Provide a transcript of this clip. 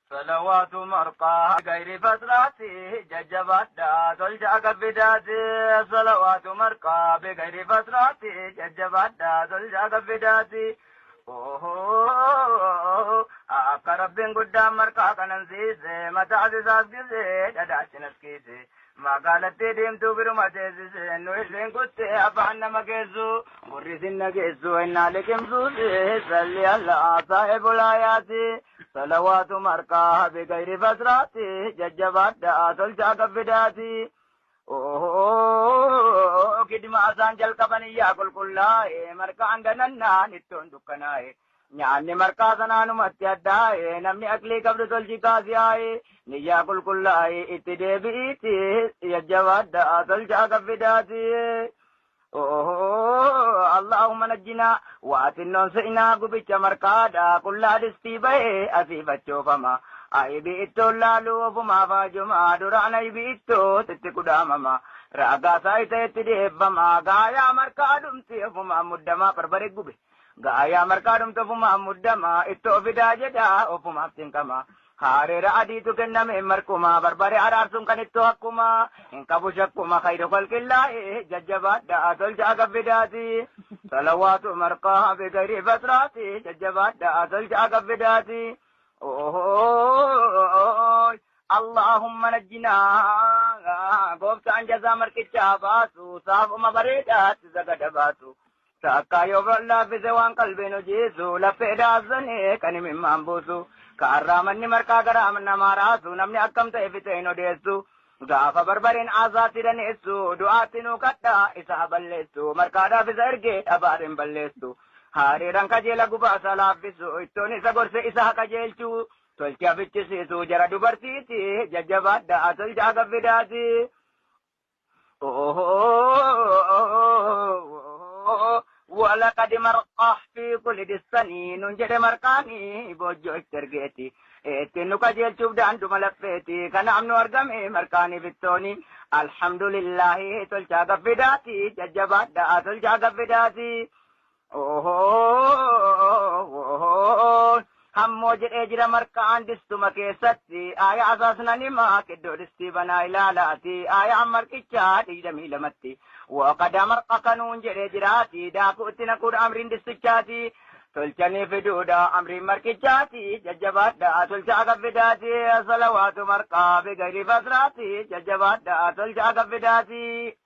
صلوات مرقى غير فتراتي ججبات تلجأ كبداتي صلوات مرقى بغير فتراتي ججبات تلجأ كبداتي akka rabbiin guddaan marqaa kanansiise mataa isaas gisee dhadhaachi naskiise magaalattii deemtuu biruma teessise nu isheen kuttee afaan nama geessu gurri sinna geessu innaa liqimsuuse salli allaa saa'e bulaayaati salawaatu marqaa bigayri fasraati jajjabaadhaa tolchaa gabbidaati kidima asaan jalqabaniyyaa qulqullaa'e marqaan ganannaan ittoon dukkanaa'e nyaanni marqaa sanaanumatti addaa'e namni aklii qabdu tolchi kaasiyaa'e niyyaa qulqullaa'e itti deebi'iiti jajjabaadhaa tolchaa gabbidaati Allahumma najjinaa waatinnoon se'inaa gubicha marqaadha qullaa distii ba'e asii fachoofama aibi ittoon laaluu ofumaa faajumaa duraan aibi ittoo titti kudhaamama raagaa saayita itti deebbama gaayaa marqaa dhumti ofumaa muddamaa barbare gube gaayaa marqaa dhumti ofumaa muddamaa ittoo fidaa jedhaa ofumaaf tinqama haareera adiitu kenname marquma barbare araarsuun kan ittoo akkuma hin qabu shakkuma khayru khalqillaa'e jajjabaadhaa tolchaa gabbidaati salawaatu marqaa bigayri fasraati jajjabaadhaa tolchaa gabbidaati Allahumma najjinaa gooftaan jazaa marqichaa baasu saafuma bareedaatti sagada baasu takkaa yoo laaffise waan qalbiin hojiisu laphee daasanii kan himimmaan buusu kaarraa manni marqaa garaa namaa raasu namni akkam ta'e fite hin odeessu gaafa barbariin aasaatti daneessu du'aatti nuu kadhaa isaa balleessu marqaadhaaf isa ergee dhabaadhin balleessu hariiraan kajeela gubaasa laaffisu ittoon isa gorse isa qajeelchu tolcha fichisiisu jara dubartiiti jajjabaadhaa tolchaa gabbidaati ولقد مرقح في كل دسنين نجد مرقاني بوجو اكترقيتي اتنو كجيل شوف دانتو ملفيتي كان عمنو ارقمي مرقاني بالتوني الحمد لله تلشا قفداتي ججبات دا تلشا قفداتي همو جرى مرقان دستو مكيستي آيا اساسنا نما كدو دستي بنا الالاتي آيا مرقشا دي جميل متي وقد مرق قانون جراتي داكو اتنكود امرين دستشاتي تلشاني فدودا امرين مرقشاتي ججبات دا تلشا قفداتي صلوات مرقا بغير فتراتي ججبات دا تلشا قفداتي